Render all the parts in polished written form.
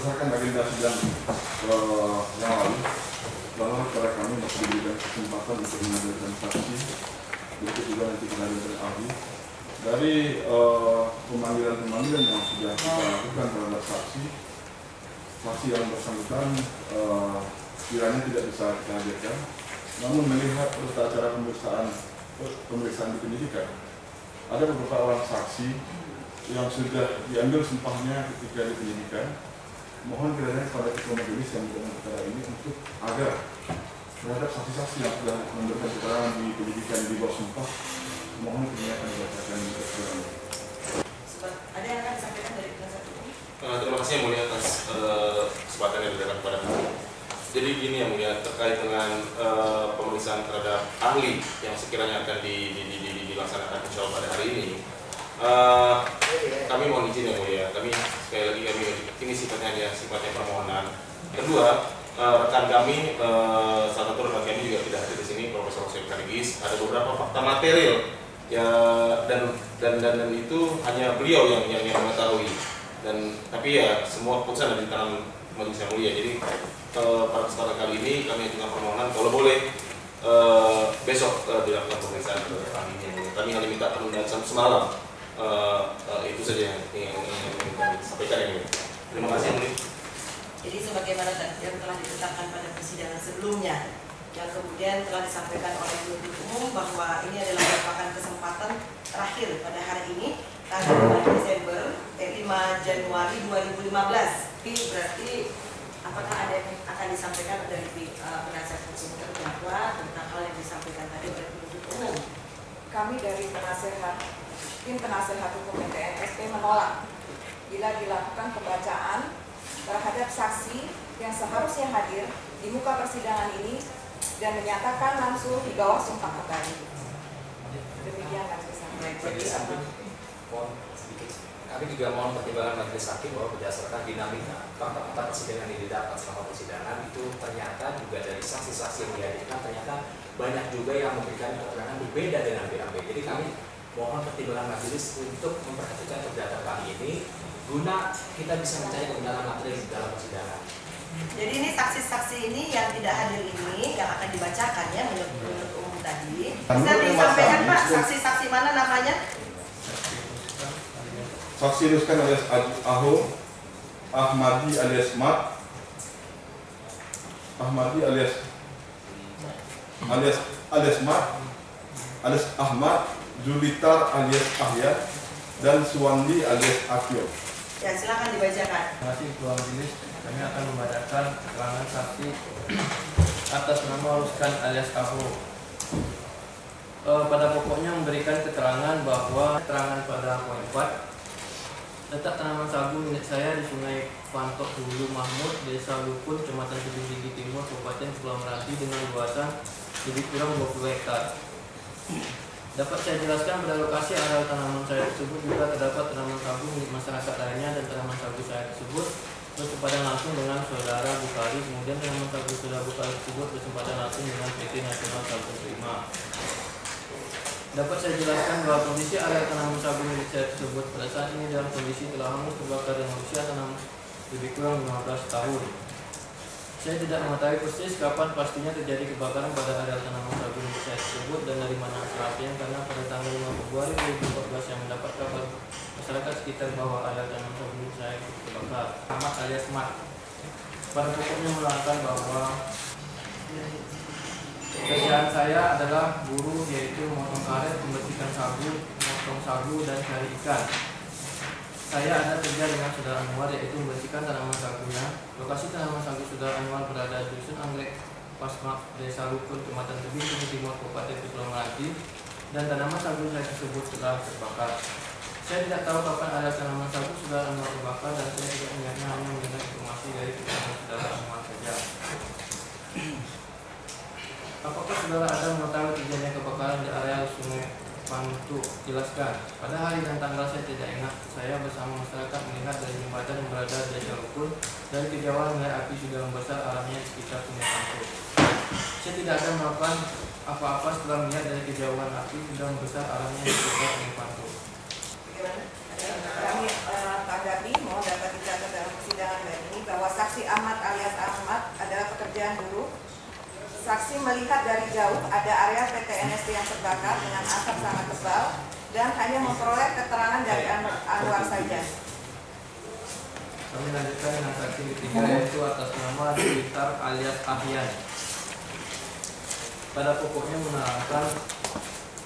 berdasarkan agenda sidang yang lalu, bahwa kepada kami masih diberikan kesempatan untuk menghadirkan saksi, berikut juga nanti menghadirkan ahli. Dari pemanggilan-pemanggilan yang sudah kita lakukan terhadap saksi yang bersangkutan kiranya tidak bisa kita hadirkan. Namun melihat tata cara pemeriksaan di penyidikan, ada beberapa orang saksi yang sudah diambil sumpahnya ketika di penyidikan. Mohon kiranya kepada ketua majelis yang mendengar perkara ini untuk agar terhadap saksi-saksi yang sudah memberikan keterangan di penyidikan di bawah sumpah, mohon kiranya akan dibacakan keterangan. Ada yang akan disampaikan dari penasihat hukum? Terima kasih yang mulia atas kesempatan yang diberikan kepada kami. Jadi gini yang mulia, terkait dengan pemeriksaan terhadap ahli yang sekiranya akan dilaksanakan insya Allah pada hari ini, kami mohon izin yang mulia. Kami sekali lagi ini sifatnya permohonan. Kedua, rekan kami, salah satu rekan kami juga tidak hadir di sini, Profesor Hussein Karigis. Ada beberapa fakta material ya, dan itu hanya beliau yang mengetahui. Tapi ya semua keputusan ada di tangan majelis yang mulia. Jadi pada kesempatan kali ini kami ajukan permohonan kalau boleh besok dilakukan pemeriksaan terhadap ahlinya. Kami hanya minta penundaan sampai semalam. Itu saja yang kami sampaikan ini. Terima kasih. Jadi sebagaimana yang telah ditetapkan pada persidangan sebelumnya, yang kemudian telah disampaikan oleh penuntut umum bahwa ini adalah merupakan kesempatan terakhir pada hari ini, tanggal 5 Desember 5 Januari 2015. Ini berarti apakah ada yang akan disampaikan dari penasihat hukum terdakwa tentang hal yang disampaikan tadi oleh penuntut umum? Kami dari tim penasehat hukum PTNSP menolak bila dilakukan pembacaan terhadap saksi yang seharusnya hadir di muka persidangan ini dan menyatakan langsung di bawah sumpah kembali. Demikian majelis hakim. Kami juga mohon pertimbangan majelis hakim bahwa berdasarkan dinamika fakta-fakta persidangan yang didapat selama persidangan itu ternyata juga dari saksi-saksi yang dihadirkan ternyata banyak juga yang memberikan keterangan berbeda dengan BAP. Jadi kami mohon pertimbangan majelis untuk memperhatikan perdata kami ini guna kita bisa mencari kebenaran materi di dalam persidangan. Jadi ini saksi-saksi ini yang tidak hadir ini yang akan dibacakan ya menurut umum tadi. Bisa disampaikan Pak saksi-saksi mana namanya? Saksi Ruskan alias Aho, Ahmadi alias Mat, Ahmadi alias Mat, alias Ahmad, Julitar alias Ahyat, dan Suwandi alias Akio. Ya, silakan dibacakan. Terima kasih Ketua Majelis. Kami akan membacakan keterangan saksi atas nama Ruskan alias Aho. Pada pokoknya memberikan keterangan bahwa keterangan pada poin 4, letak tanaman sagu milik saya di Sungai Pantok Hulu Mahmud, Desa Lukun, Kecamatan Tebing Tinggi Timur, Kabupaten Kepulauan Meranti dengan luasan lebih kurang 20 hektar. Dapat saya jelaskan pada lokasi areal tanaman saya tersebut juga terdapat tanaman sagu milik masyarakat lainnya dan tanaman sagu saya tersebut bersepadan langsung dengan saudara Bukhari. Kemudian tanaman sagu saudara Bukhari tersebut bersepadan langsung dengan PT Nasional Sagu Prima. Dapat saya jelaskan bahwa kondisi area tanaman sagu milik saya tersebut pada saat ini dalam kondisi telah hangus terbakar dengan usia tanaman lebih kurang 15 tahun. Saya tidak mengetahui persis kapan pastinya terjadi kebakaran pada area tanaman sagu milik saya tersebut dan dari mana asalnya, karena pada tanggal 5 Februari 2014 yang mendapat kabar masyarakat sekitar bahwa area tanaman sagu milik saya terbakar. Ahmad alias Mat pada pokoknya menerangkan bahwa pekerjaan saya adalah buruh, yaitu memotong karet, membersihkan sagu, memotong sagu, dan cari ikan. Saya ada kerja dengan saudara Anwar, yaitu membersihkan tanaman sagunya. Lokasi tanaman sagu saudara Anwar berada di Dusun Anggrek, Pasmak, Desa Lukun, Kecamatan Tebing Tinggi Timur, Kabupaten Kepulauan Meranti, dan tanaman sagu saya tersebut telah terbakar. Saya tidak tahu kapan ada tanaman sagu saudara Anwar terbakar, dan saya tidak ingatnya hanya mendengar informasi dari keterangan saudara Anwar saja. Apakah saudara ada mengetahui terjadinya kebakaran di area Sungai Pantuk? Jelaskan. Pada hari dan tanggal saya tidak ingat. Saya bersama masyarakat melihat dari jembatan yang berada di Desa Lukun, dari kejauhan melihat api sudah membesar arahnya di sekitar Sungai Pantuk. Saya tidak akan melakukan apa-apa setelah melihat dari kejauhan api sudah membesar arahnya di sekitar Sungai Pantuk. Kami tanggapi, mohon dapat dicatat dalam persidangan hari ini bahwa saksi Ahmad alias Ahmad adalah pekerjaan buruh. Saksi melihat dari jauh ada area PT NSP yang terbakar dengan asap sangat tebal dan hanya memperoleh keterangan dari Anwar saja. Kami lanjutkan dengan saksi ketiga yaitu atas nama Julitar alias Ahyan. Pada pokoknya menerangkan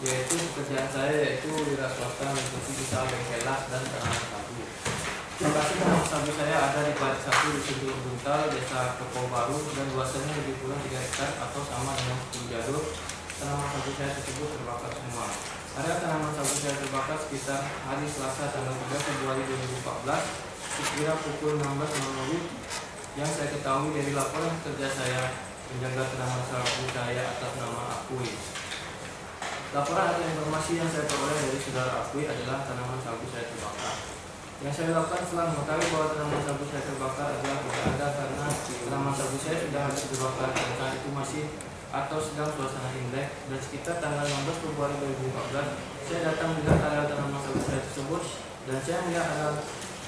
yaitu pekerjaan saya yaitu wira swasta mengikuti usaha bengkelas dan penanaman sagu. Lokasi penanaman sagu saya ada di balik satu di Sudut Buntal, Desa Kepo Baru dan luasannya lebih kurang 3 hektar atau sama dengan 10 jalur. Tanaman sagu saya tersebut terbakar semua. Area tanaman sagu saya terbakar sekitar hari Selasa tanggal 3 Februari 2014 sekira pukul 16.00 yang saya ketahui dari laporan kerja saya penjaga tanaman sagu saya atas nama Akui. Laporan atau informasi yang saya peroleh dari saudara Akui adalah tanaman sagu saya terbakar. Yang saya lakukan setelah mengetahui bahwa tanaman sagu saya terbakar adalah tidak ada karena tanaman sagu saya sudah habis terbakar dan saat itu masih atau sedang suasana Imlek dan sekitar tanggal 16 Februari 2014 saya datang melihat area tanaman sagu saya tersebut dan saya melihat area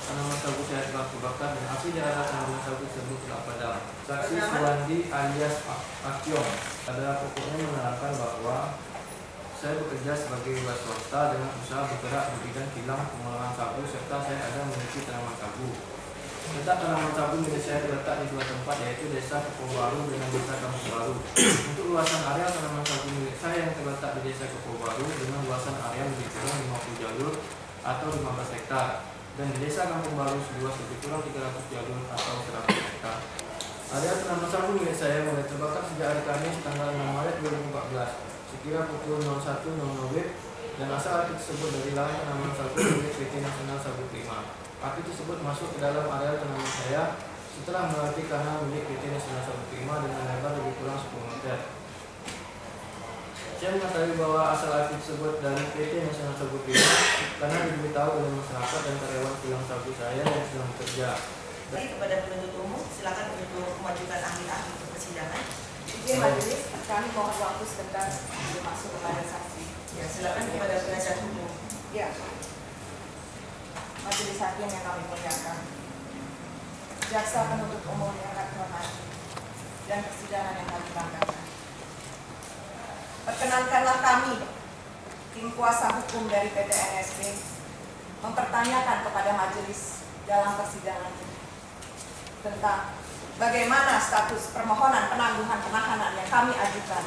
tanaman sagu saya telah terbakar dan api di area tanaman sagu tersebut telah padam. Saksi Suwandi alias Akyong pada pokoknya menerangkan bahwa saya bekerja sebagai wira swasta dengan usaha bergerak di bidang kilang pengolahan sagu serta saya ada memiliki tanaman sagu. Letak tanaman sagu milik saya terletak di 2 tempat yaitu Desa Kepo Baru dengan Desa Kampung Baru. Untuk luasan area tanaman sagu milik saya yang terletak di Desa Kepo Baru dengan luasan area lebih kurang 50 jalur atau 15 hektar dan di Desa Kampung Baru seluas lebih kurang 300 jalur atau 100 hektar. Area tanaman sagu milik saya mulai terbakar sejak hari Kamis tanggal 6 Maret 2014 sekira pukul 01.00 WIB dan asal api tersebut dari lahan tanaman sagu milik PT Nasional Sagu Prima. Api tersebut masuk ke dalam area tanaman saya setelah melewati kanal milik PT Nasional Sagu Prima dengan lebar lebih kurang 10 meter. Saya mengetahui bahwa asal api tersebut dari PT Nasional Sagu Prima karena diberitahu oleh masyarakat dan karyawan kilang sagu saya yang sedang bekerja. Baik, kepada penuntut umum, silakan untuk memajukan ahli-ahli untuk persidangan. Izin majelis, kami mohon waktu sebentar untuk masuk kepada saksi. Ya, silakan kepada penasihat hukum. Ya, majelis hakim yang kami muliakan, jaksa penuntut umum yang kami hormati, dan persidangan yang kami banggakan. Perkenankanlah kami, tim kuasa hukum dari PT NSP, mempertanyakan kepada majelis dalam persidangan ini tentang bagaimana status permohonan penangguhan penahanan yang kami ajukan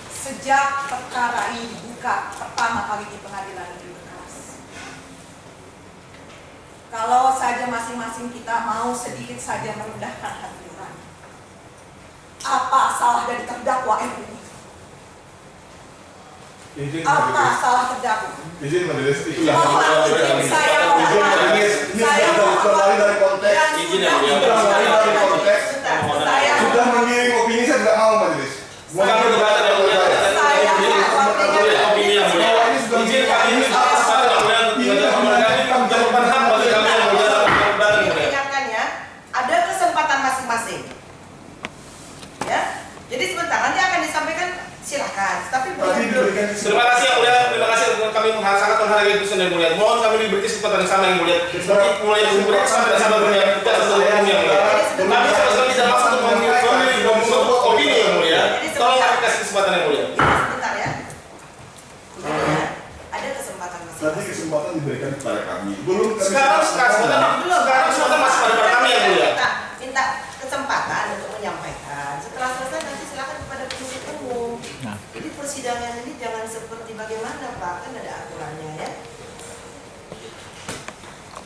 sejak perkara ini dibuka pertama kali di Pengadilan Negeri Bekasi. Kalau saja masing-masing kita mau sedikit saja merendahkan hati nurani, apa salah dari terdakwa ini? Apa salah terdakwa? Izin majelis. Saya sudah mengirim opini, saya tidak mau majelis. Ada kesempatan masing-masing. Ya, jadi sebentar nanti akan disampaikan, silakan. Tapi terima kasih yang mulia, terima kasih kami sangat menghargai keputusan yang mulia. Mohon kami diberi kesempatan yang sama yang mulia. Seperti mulai diberi kesempatan yang sama mulia. Kita sesuai yang mulia. Kami sama sekali tidak maksud untuk membentuk opini yang mulia. Tolong kami kasih kesempatan yang mulia. Sebentar ya. Ada kesempatan masing-masing. Nanti kesempatan diberikan kepada kami. Belum Sekarang kesempatan masih pada kami yang mulia. Minta kesempatan untuk menyampaikan. Setelah selesai nanti silakan kepada penuntut umum. Jadi persidangan ini jangan seperti bagaimana Pak, kan ada aturannya ya.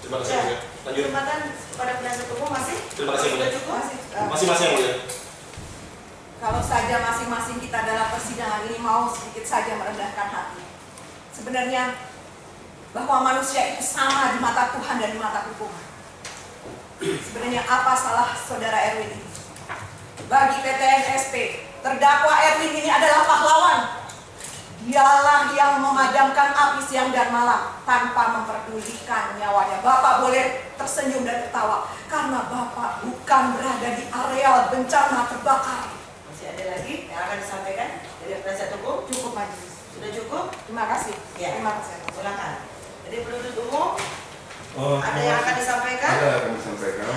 Terima kasih yang mulia. Lanjut. Kesempatan kepada penasihat hukum masih? Terima kasih yang mulia. Cukup? Masing-masing yang mulia. Kalau saja masing-masing kita dalam persidangan ini mau sedikit saja merendahkan hati. Sebenarnya bahwa manusia itu sama di mata Tuhan dan di mata hukum. Sebenarnya apa salah saudara Erwin ini? Bagi PT NSP, terdakwa Erwin ini adalah pahlawan. Dialah yang memadamkan api siang dan malam tanpa memperdulikan nyawanya. Bapak boleh tersenyum dan tertawa karena Bapak bukan berada di area bencana terbakar. Masih ada lagi yang akan disampaikan dari penasihat hukum? Cukup majelis. Sudah cukup? Terima kasih. Ya. Terima kasih. Silakan. Jadi penuntut umum ada yang akan disampaikan? Ada yang akan disampaikan.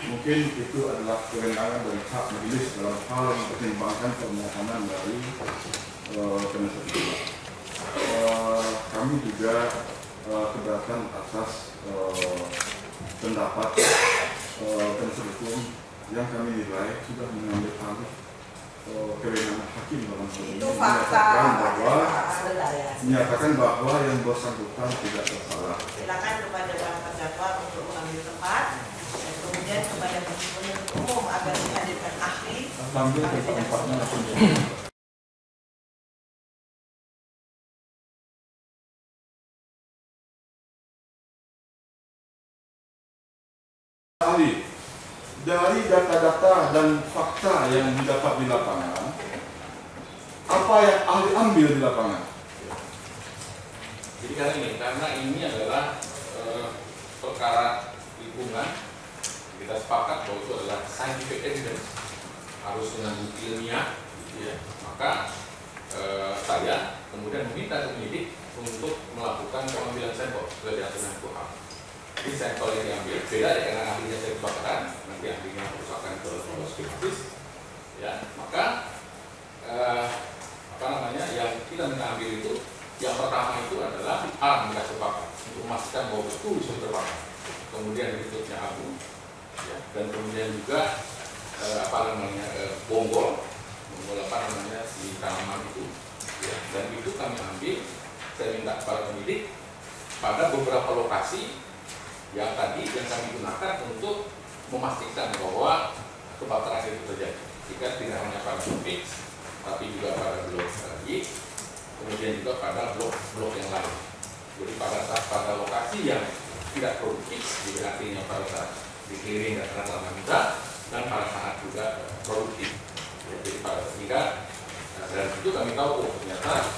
mungkin itu adalah kewenangan dan hak majelis dalam hal mempertimbangkan permohonan dari penasihat hukum. Kami juga keberatan atas pendapat penasihat hukum yang kami nilai sudah mengambil alih kewenangan hakim dalam hal ini, Itu fakta. menyatakan bahwa yang bersangkutan tidak bersalah. Silakan kepada para terdakwa untuk mengambil tempat, dan kemudian kepada penuntut umum agar dihadirkan ahli. Ambil tempatnya langsung. Ahli, dari data-data dan fakta yang didapat di lapangan, apa yang ahli ambil di lapangan? Jadi karena ini adalah perkara lingkungan, kita sepakat bahwa itu adalah scientific evidence, harus dengan bukti ilmiah, gitu ya. Maka saya kemudian meminta ke penyidik untuk melakukan pengambilan sampel sesuai dengan aturan KUHP. Jadi sampel yang diambil beda ya, karena ahlinya saya kebakaran, nanti ahlinya kerusakan ke psikis, ya. Maka yang kita minta ambil itu, yang pertama itu adalah A, bekas terbakar untuk memastikan bahwa betul sudah terbakar. Kemudian berikutnya abu, ya, dan kemudian juga bonggol si tanaman itu, ya, dan itu kami ambil. Saya minta kepada penyidik pada beberapa lokasi yang tadi yang kami gunakan untuk memastikan bahwa kebakaran itu terjadi. Jika tidak hanya pada blok X, tapi juga pada blok Y, kemudian juga pada blok-blok yang lain. Jadi pada lokasi yang tidak produktif, jadi artinya pada saat dikeliling dan terasa muda, dan pada saat juga produktif. Jadi pada sehingga dan itu kami tahu ternyata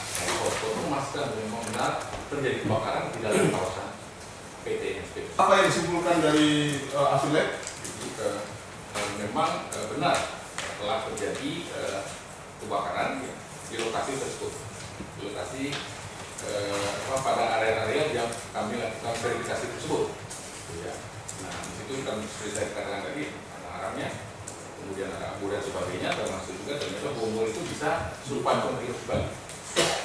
untuk memastikan memang benar terjadi kebakaran di dalam kawasan PT NSP. Apa yang disimpulkan dari hasil lab? Memang benar telah terjadi kebakaran di lokasi tersebut, di lokasi pada area-area yang kami lakukan verifikasi tersebut. Ya. Nah, di situ kami seperti saya katakan tadi, ada arahnya, kemudian ada abu dan sebagainya, termasuk juga ternyata bonggol itu bisa serupa untuk hidup kembali.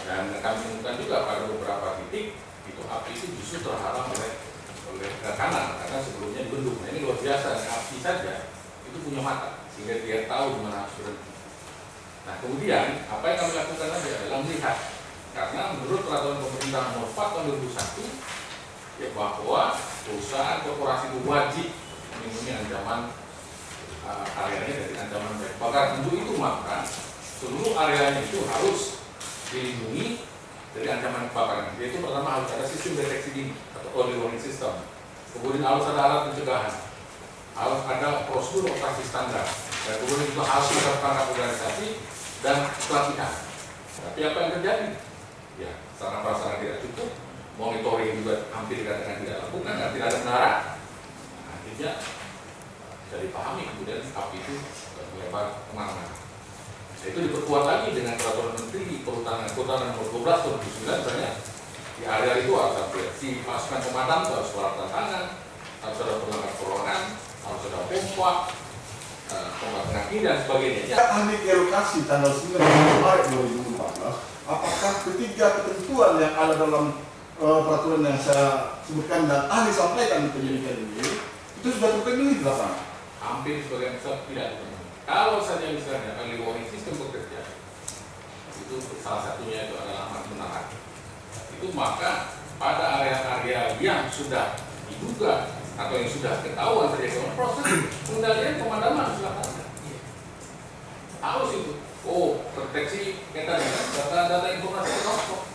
Dan kami temukan juga pada beberapa titik itu api itu justru terhalang oleh kanan karena sebelumnya dibendung. Nah, ini luar biasa, api saja itu punya mata sehingga dia tahu di mana harus berhenti. Nah, kemudian apa yang kami lakukan lagi adalah melihat, karena menurut peraturan pemerintah nomor 4 tahun 2001 ya, bahwa perusahaan korporasi itu wajib melindungi ancaman areanya dari ancaman bakar. Untuk itu maka seluruh areanya itu harus dilindungi dari ancaman kebakaran. Yaitu pertama harus ada sistem deteksi dini atau early warning system. Kemudian harus ada alat pencegahan, harus ada prosedur operasi standar, dan kemudian juga harus ada perangkat organisasi dan pelatihan. Tapi apa yang terjadi? Ya, sarana prasarana tidak cukup, monitoring juga hampir dikatakan tidak lakukan, dan tidak ada menara. Nah, akhirnya bisa dipahami kemudian api itu melebar kemana-mana. Itu diperkuat lagi dengan peraturan menteri kehutanan nomor 12 tahun 2009 misalnya. Di area itu harus ada si pasukan pemadam, harus surat tangan, harus ada perlengkapan perorangan, harus ada pompa, pompa tangki dan sebagainya. Ahli relokasi tanggal 9 Maret 2014, apakah ketiga ketentuan yang ada dalam peraturan yang saya sebutkan dan ahli sampaikan di penyidikan ini itu sudah terpenuhi di lapangan? Hampir sebagian besar tidak terpenuhi. Kalau saja misalnya early warning system bekerja, itu salah satunya itu adalah amat menahan. Itu maka pada area-area yang sudah diduga atau yang sudah ketahuan terjadi proses pengendalian pemadaman silakan. Harus itu. Oh, deteksi kita dengan data-data informasi kelompok.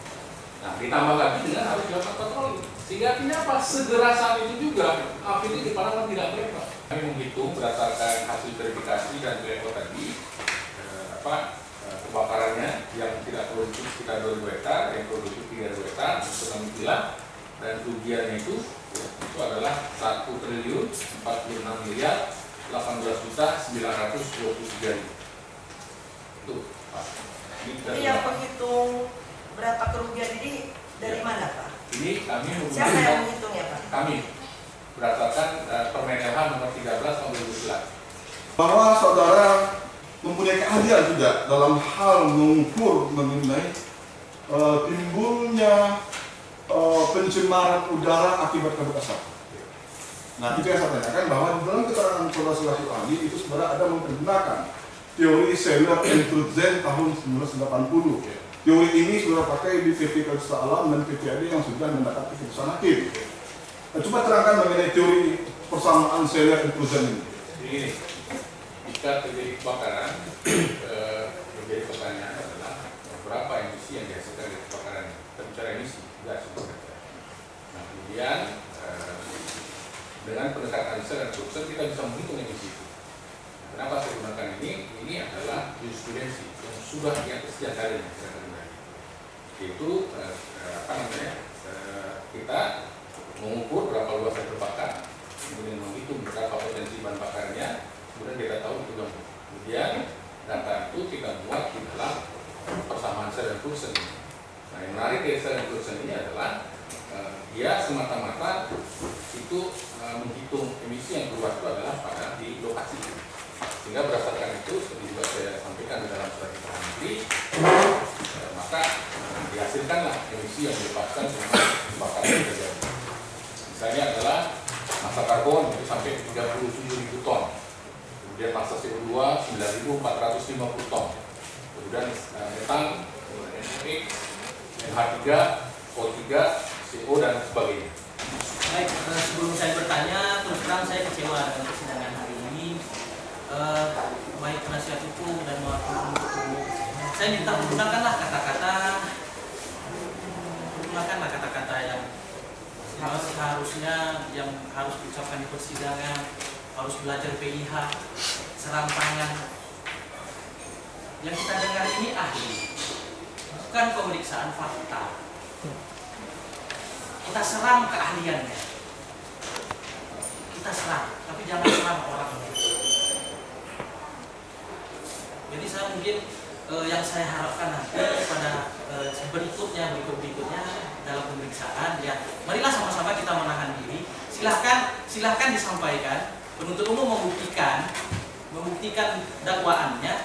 Nah, ditambah lagi dengan harus dilakukan patroli. Sehingga artinya apa? Segera saat itu juga api itu dipadamkan tidak melebar. Kami menghitung berdasarkan hasil verifikasi dan level tadi kebakarannya yang tidak produktif sekitar 2.000 hektar, yang produktif 3.000 hektar, itu kami bilang, dan kerugiannya itu adalah 1.046.018.923.000. Itu Pak. Ini yang menghitung berapa kerugian ini dari mana Pak? Ini kami Siapa yang menghitungnya Pak? Kami berdasarkan Permen LH nomor 13 tahun 2011. Bahwa saudara mempunyai keahlian tidak dalam hal mengukur mengenai timbulnya pencemaran udara akibat kabut asap. Nah, itu yang saya tanyakan, bahwa di dalam keterangan saudara selaku ahli itu sebenarnya ada mempergunakan teori Seller and Crutzen tahun 1980. Teori ini sudah pakai di PP Kalista Alam dan PPAD yang sudah mendapatkan keputusan hakim. Nah, coba terangkan mengenai teori persamaan Seller and Crutzen ini. Jadi ini, jika terjadi kebakaran, menjadi pertanyaan adalah berapa emisi yang dihasilkan dari kebakaran. Kita bicara emisi, tidak sebenarnya. Nah, kemudian dengan pendekatan Seller and Crutzen kita bisa menghitung emisi itu. Kenapa saya gunakan ini? Ini adalah jurisprudensi yang sudah yang sejak kali itu kita mengukur berapa luas yang terbakar, kemudian menghitung berapa potensi bahan bakarnya, kemudian kita tahu itu dong. Kemudian data itu kita muat di dalam persamaan Seller and Crutzen. Nah, yang menarik dari Seller and Crutzen ini adalah dia semata-mata itu menghitung emisi yang keluar itu adalah pada di lokasi. Sehingga berdasarkan itu, seperti juga saya sampaikan di dalam surat keterangan menteri, maka dihasilkanlah emisi yang dilepaskan selama kebakaran yang terjadi. Misalnya adalah massa karbon itu sampai 37.000 ton, kemudian massa CO2 9.450 ton, kemudian metan, NOx, NH3, O3, CO dan sebagainya. Baik, sebelum saya bertanya, terus terang saya kecewa dengan persidangan hari ini. Baik penasihat hukum dan maupun penuntut umum, saya minta menggunakanlah kata-kata yang seharusnya yang harus diucapkan di persidangan, harus belajar PIH, serampangan. Yang kita dengar ini ahli, bukan pemeriksaan fakta. Kita serang keahliannya, kita serang, tapi jangan serang orangnya. Jadi saya mungkin yang saya harapkan nanti pada berikutnya dalam pemeriksaan, ya marilah sama-sama kita menahan diri. Silahkan disampaikan, penuntut umum membuktikan dakwaannya,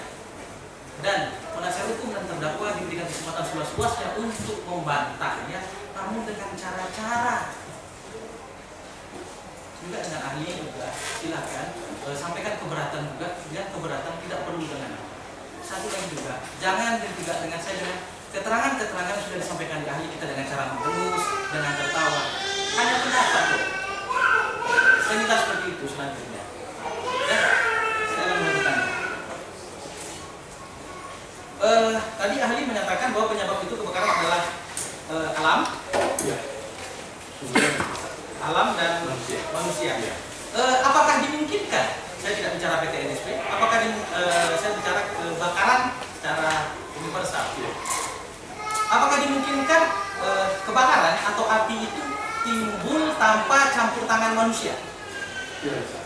dan penasihat hukum dan terdakwa diberikan kesempatan seluas-luasnya untuk membantahnya, namun dengan cara-cara juga dengan ahli juga. Silahkan sampaikan keberatan juga, yang keberatan tidak perlu dengan satu lagi juga, jangan juga dengan saya dengan keterangan-keterangan sudah disampaikan di ahli kita dengan cara mengelus, dengan tertawa, hanya pendapat loh. Saya minta seperti itu selanjutnya. Ya, saya akan menentukan. Tadi ahli menyatakan bahwa penyebab itu kebakaran adalah alam, alam dan manusia. Apakah dimungkinkan? Saya tidak bicara PT NSP. Apakah saya bicara kebakaran secara universal? Apakah dimungkinkan kebakaran atau api itu timbul tanpa campur tangan manusia? Tidak bisa.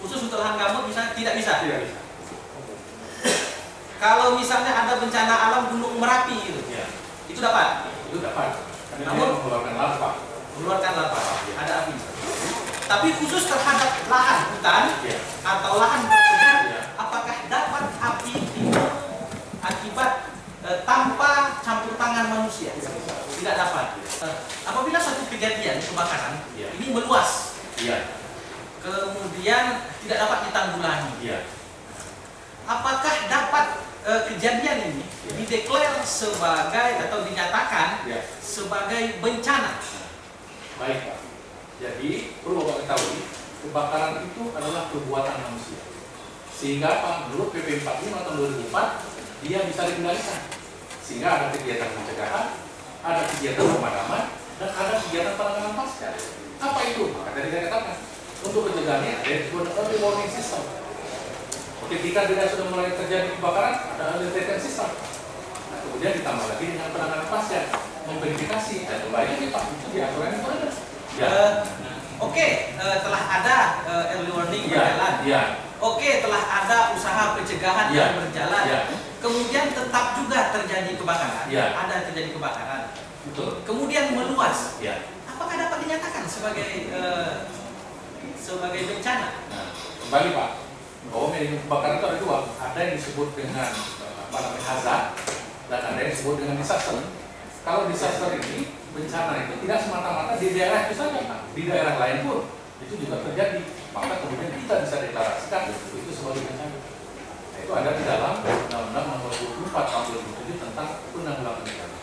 Khusus untuk lahan gambut bisa? Tidak bisa. Tidak bisa. Kalau misalnya ada bencana alam gunung Merapi gitu, ya, itu dapat. Itu dapat. Namun mengeluarkan lava. Ada api. Tapi khusus terhadap lahan hutan atau lahan apakah dapat api timbul akibat tanpa campur tangan manusia? Tidak dapat. Apabila suatu kejadian kebakaran ini meluas, kemudian tidak dapat ditanggulangi, apakah dapat kejadian ini dideklar sebagai atau dinyatakan sebagai bencana? Baik, Pak. Jadi perlu Bapak ketahui, kebakaran itu adalah perbuatan manusia. Sehingga Pak, menurut PP 45 tahun 2004, dia bisa dikendalikan. Sehingga ada kegiatan pencegahan, ada kegiatan pemadaman, dan ada kegiatan penanganan pasca. Apa itu? Maka tadi saya katakan, untuk pencegahannya ada yang disebut early warning system. Ketika tidak sudah mulai terjadi kebakaran, ada early detection system. Nah, kemudian ditambah lagi dengan penanganan pasca, memverifikasi, dan kembali lagi Pak, itu diaturan itu ada. Telah ada early warning berjalan. Oke, telah ada usaha pencegahan yang berjalan. Kemudian tetap juga terjadi kebakaran. Ada terjadi kebakaran. Betul. Kemudian meluas. apakah dapat dinyatakan sebagai bencana? Nah, kembali Pak, bahwa manajemen kebakaran itu ada dua, ada yang disebut dengan hazard dan ada yang disebut dengan disaster. Kalau disaster ini, bencana itu tidak semata-mata di daerah itu saja, Pak. Di daerah lain pun itu juga terjadi. Maka kemudian kita bisa deklarasikan itu sebagai bencana. Nah, itu ada di dalam Undang-Undang Nomor 24 Tahun 2007 tentang Penanggulangan Bencana.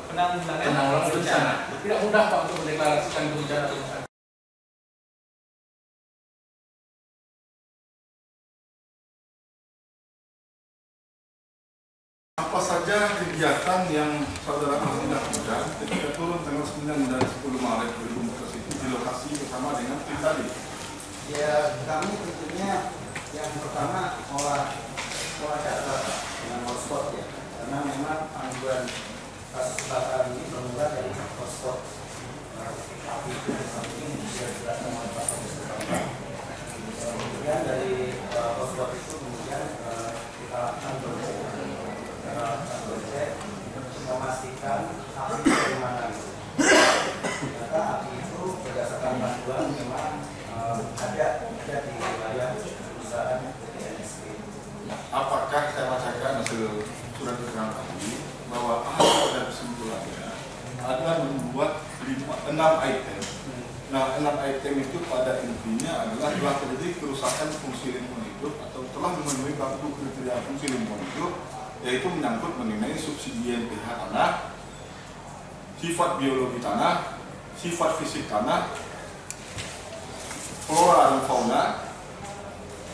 Penanggulangan bencana. Tidak mudah Pak untuk mendeklarasikan itu bencana atau bencana. Apa saja kegiatan yang saudara Ahli lakukan ketika turun tanggal 9 dan 10 Maret 2014 itu di lokasi bersama dengan tim tadi? Ya, kami tentunya yang pertama olah data dengan hotspot ya, karena memang panduan kasus kebakaran ini bermula dari hotspot api itu di samping sudah dijelaskan oleh Pak Kapolres. Kemudian dari hotspot itu kemudian kita lakukan cek memastikan api dari mana. Ternyata api itu berdasarkan panduan memang ada di wilayah perusahaan NSP. Apakah saya bacakan hasil surat keterangan ahli bahwa ahli pada kesimpulannya adalah membuat 6 item. Nah, 6 item itu pada intinya adalah telah terjadi kerusakan fungsi lingkungan hidup atau telah memenuhi baku kriteria fungsi lingkungan hidup, yaitu menyangkut mengenai subsidien pH tanah, sifat biologi tanah, sifat fisik tanah, flora dan fauna.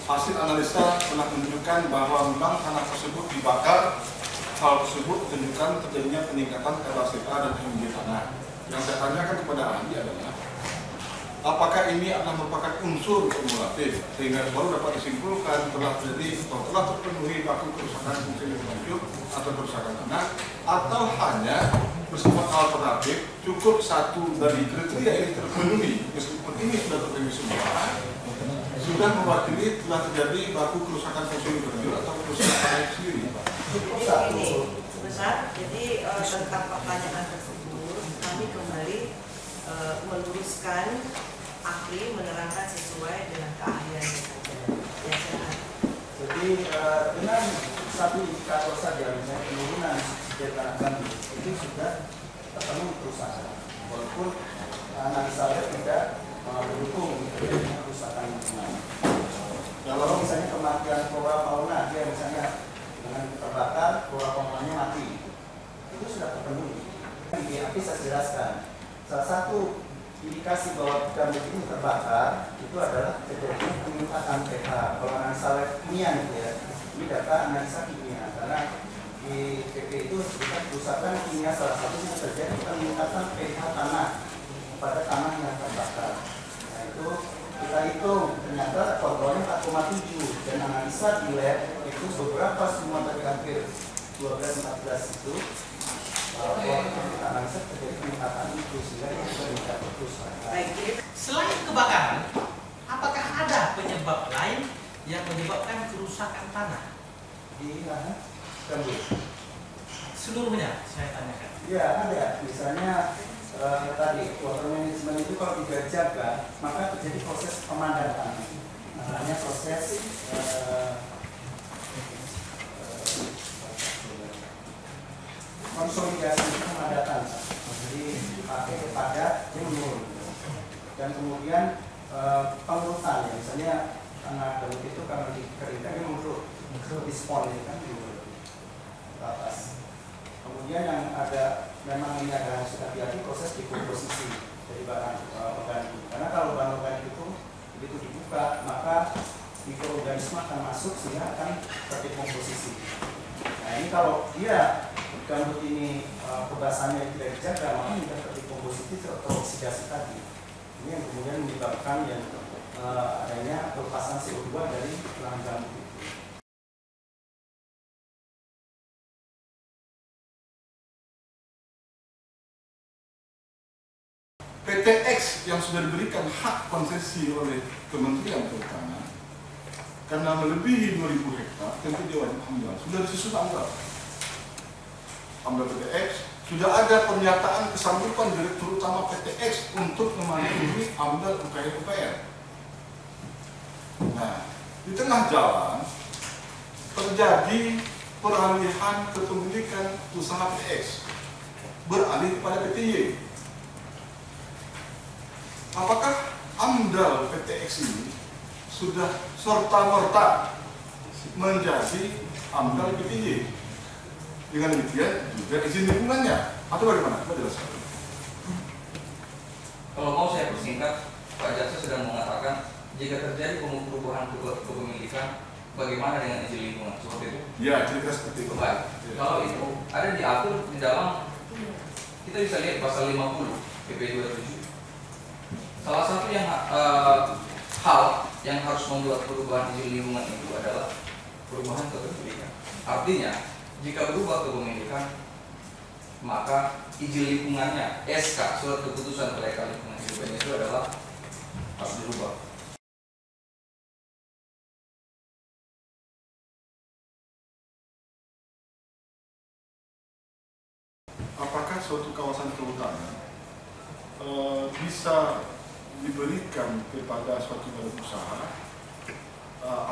Hasil analisa telah menunjukkan bahwa memang tanah tersebut dibakar. Hal tersebut menunjukkan terjadinya peningkatan LHCA dan MG tanah. Yang saya tanyakan kepada ahli adalah, apakah ini adalah merupakan unsur kumulatif sehingga baru dapat disimpulkan telah terjadi atau telah terpenuhi baku kerusakan fungsi lingkungan hidup atau kerusakan tanah, atau hanya bersifat alternatif cukup satu dari kriteria ini terpenuhi meskipun ini sudah terpenuhi semua, sudah mewakili telah terjadi baku kerusakan fungsi lingkungan hidup atau kerusakan tanah itu sendiri. Ini sebesar, jadi tentang pertanyaan tersebut kami kembali meluruskan ahli menerangkan sesuai dengan keahliannya saja. Ya, silakan. Jadi dengan satu indikator saja, misalnya penurunan subsidi tanah gambut itu sudah terpenuhi kerusakan. Walaupun analisa tidak mendukung kerusakan lingkungan. Kalau misalnya kematian flora fauna, dia misalnya dengan terbakar flora faunanya mati, itu sudah terpenuhi. Di api saya jelaskan, salah satu indikasi bahwa gambut ini terbakar itu adalah terjadinya peningkatan pH. Kalau analisa kimia gitu ya, ini data analisa kimia, karena di PP itu disebutkan kerusakan kimia salah satunya terjadi peningkatan pH tanah pada tanah yang terbakar. Nah itu kita hitung, ternyata kontrolnya 4,7 dan analisa di lab itu beberapa semua dari hampir 12-14 itu kita analisa terjadi peningkatan itu sehingga itu bisa meningkatkan kerusakan. Baik, selain kebakaran, apakah ada penyebab lain yang menyebabkan kerusakan tanah? Di mana? Gambut. Seluruhnya saya tanyakan. Ya ada, misalnya tadi water management itu kalau tidak jaga maka terjadi proses pemadatan, namanya proses konsolidasi pemadatan. Jadi pakai padat dia menurun dan kemudian pengurutan ya, misalnya tanah gambut itu karena dikeringkan dia menurun dispon kan ke atas. Kemudian yang ada memang ini ada harus hati-hati proses dekomposisi dari bahan organik. Karena kalau bahan organik itu begitu dibuka maka mikroorganisme akan masuk sehingga akan terdekomposisi. Nah ini kalau dia gambut ini kebasahannya tidak dijaga maka mudah terdekomposisi atau oksidasi tadi. Ini yang kemudian menyebabkan yang adanya pelepasan CO2 dari lahan gambut. PTX yang sudah diberikan hak konsesi oleh Kementerian Kehutanan karena melebihi 2.000 hektar tentu dia wajib amdal. Sudah disusun amdal. Amdal PTX sudah ada pernyataan kesanggupan Direktur Utama PTX untuk memenuhi AMDAL UKM. Nah, di tengah jalan terjadi peralihan kepemilikan usaha PTX beralih kepada PTY. Apakah AMDAL PTX ini sudah serta-merta menjadi AMDAL PTY? Dengan demikian juga izin lingkungannya atau bagaimana? Coba jelaskan. Kalau mau saya persingkat, Pak Jaksa sedang mengatakan jika terjadi perubahan kepemilikan, bagaimana dengan izin lingkungan seperti itu? Ya, kira-kira seperti itu. Baik. Kalau itu ada diatur di dalam, kita bisa lihat pasal 50 PP 27. Salah satu yang hal yang harus membuat perubahan izin lingkungan itu adalah perubahan kepemilikan. Artinya, jika berubah kepemilikan, maka izin lingkungannya, SK, surat keputusan kelayakan lingkungan hidup itu adalah harus dirubah. Apakah suatu kawasan kehutanan bisa diberikan kepada suatu badan usaha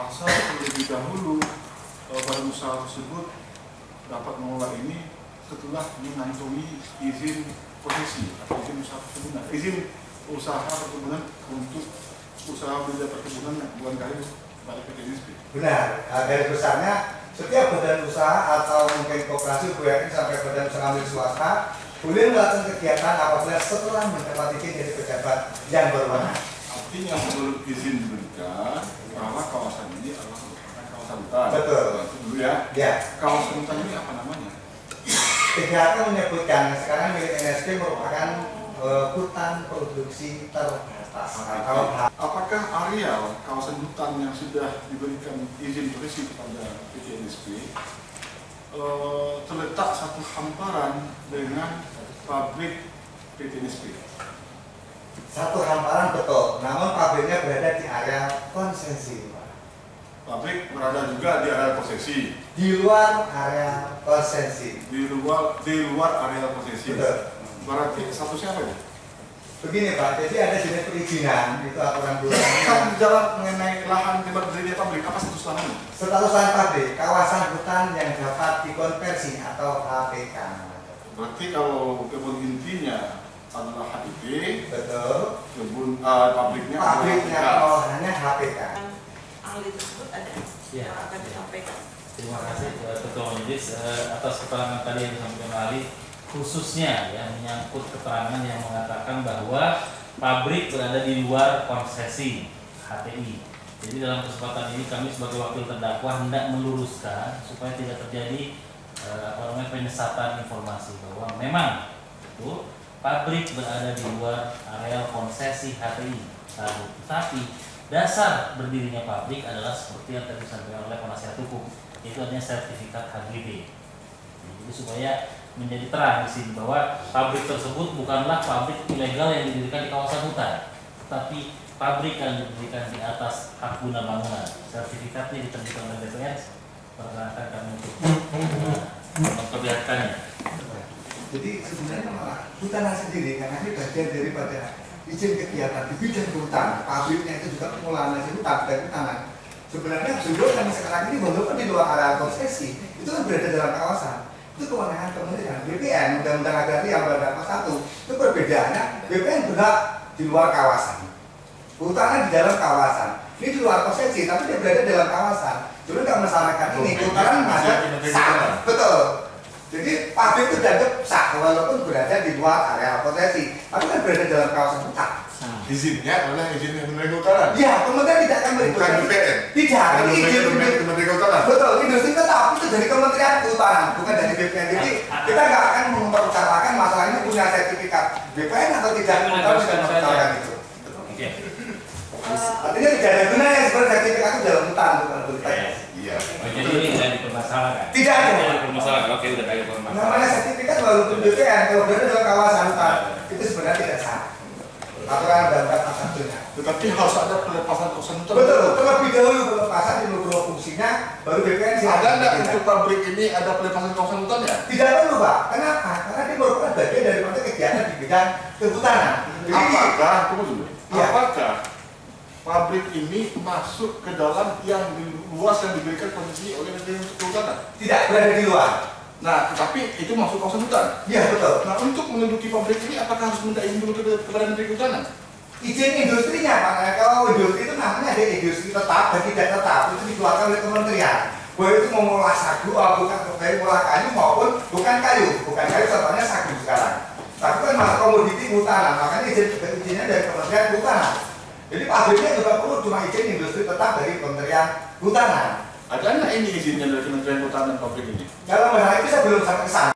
asal terlebih dahulu badan usaha tersebut dapat mengelola ini setelah mengantongi izin posesi atau izin usaha perkebunan, izin usaha perkebunan untuk usaha budidaya perkebunan yang bukan kayu pada PTNSP. Benar, garis besarnya setiap badan usaha atau mungkin koperasi BUMN sampai badan usaha milik swasta boleh melakukan kegiatan apabila setelah mendapat izin dari pejabat yang berwenang. Artinya menurut izin diberikan bahwa kawasan ini adalah kawasan hutan. Betul. Itu dulu ya. Ya. Kawasan hutan ini apa namanya? PJHK menyebutkan sekarang milik NSP merupakan hutan produksi terbatas. Apakah areal kawasan hutan yang sudah diberikan izin posesi kepada PT NSP terletak satu hamparan dengan pabrik PT NSP? Satu hamparan betul, namun pabriknya berada di area konsesi. Pabrik berada juga di area konsesi. Di luar area konsesi. Di luar area konsesi. Betul. Berarti statusnya apa ya? Begini Pak, jadi ada jenis perizinan itu aturan perundangan. Kan dalam mengenai lahan tempat berdirinya pabrik, apa status lahannya? Status lahan pabrik, kawasan hutan yang dapat dikonversi atau HPK. Berarti kalau kebun intinya adalah HIP, betul. Kebun pabriknya olahannya HPK. Ahli tersebut ada Ya. yang akan disampaikan. Terima kasih Ketua Majelis atas keterangan tadi yang disampaikan ahli, khususnya yang menyangkut keterangan yang mengatakan bahwa pabrik berada di luar konsesi HTI. Jadi dalam kesempatan ini kami sebagai wakil terdakwa hendak meluruskan supaya tidak terjadi penyesatan informasi bahwa memang itu pabrik berada di luar areal konsesi HTI. Tapi dasar berdirinya pabrik adalah seperti yang tadi disampaikan oleh penasihat hukum, itu adanya sertifikat HGB. Jadi supaya menjadi terang di sini bahwa pabrik tersebut bukanlah pabrik ilegal yang didirikan di kawasan hutan, tapi pabrik yang didirikan di atas hak guna bangunan. Sertifikatnya diterbitkan oleh DPR. Perkenalkan kami untuk memperlihatkannya. Jadi sebenarnya malah hutan sendiri karena ini bagian daripada izin kegiatan di bidang hutan, pabriknya itu juga pengolahan hasil hutan dan hutanan. Sebenarnya sebelum kami sekarang ini walaupun di luar area konsesi, itu kan berada dalam kawasan. Itu kewenangan Kementerian BPN, Undang-Undang Agraria Pada Pasal 1. Itu perbedaannya, BPN berhak di luar kawasan, hutanan di dalam kawasan. Ini di luar konsesi, tapi dia berada dalam kawasan. Jadi kalau masyarakat ini hutanan masuk sah, betul. Jadi pabrik itu dianggap sah walaupun berada di luar area konsesi, tapi kan berada dalam kawasan hutan. Izinnya adalah izin Kementerian Kehutanan. Ya, kementerian tidak akan bukan BPN. Tidak, ini izin Kementerian Kehutanan. Betul, industri tetap itu dari Kementerian Kehutanan, bukan dari BPN. Jadi kita nggak akan memperutarakan masalah ini punya sertifikat BPN atau tidak. Kita tidak memperutarakan itu. Oke. Artinya tidak ada gunanya sebenarnya sertifikat itu dalam hutan, bukan hutan. Iya. Jadi ini tidak dipermasalahkan. Tidak ada. Tidak dipermasalahkan. Oke, udah ada permasalahan. Namanya sertifikat walaupun BPN kalau berada dalam kawasan hutan itu sebenarnya tidak sah. aturan dan kata satunya. Tetapi harus ada pelepasan kawasan hutan. Betul, terlebih dahulu pelepasan di beberapa fungsinya, baru BPN Ada nggak untuk pabrik ini ada pelepasan kawasan hutan ya? Tidak perlu Pak. Kenapa? Karena dia merupakan bagian daripada kegiatan di bidang kehutanan. Apakah, tunggu dulu, Ya. apakah pabrik ini masuk ke dalam yang luas yang diberikan konsesi oleh Menteri Kehutanan? Tidak berada di luar. Nah, tetapi itu masuk kawasan hutan. Iya betul. Nah, untuk menduduki pabrik ini apakah harus minta izin dulu kepada Menteri Kehutanan? Izin industrinya Pak. Nah, kalau industri itu namanya ada industri tetap dan tidak tetap, itu dikeluarkan oleh kementerian. Bahwa itu mau mengolah sagu, bukan dari mengolah kayu maupun bukan kayu contohnya sagu sekarang. Sagu kan masuk komoditi kehutanan, makanya izinnya dari Kementerian Kehutanan. Jadi pabriknya juga perlu cuma izin industri tetap dari Kementerian Kehutanan. Ada nggak ini izinnya dari Kementerian Kehutanan pabrik ini? Dalam hal itu saya belum sampai ke sana.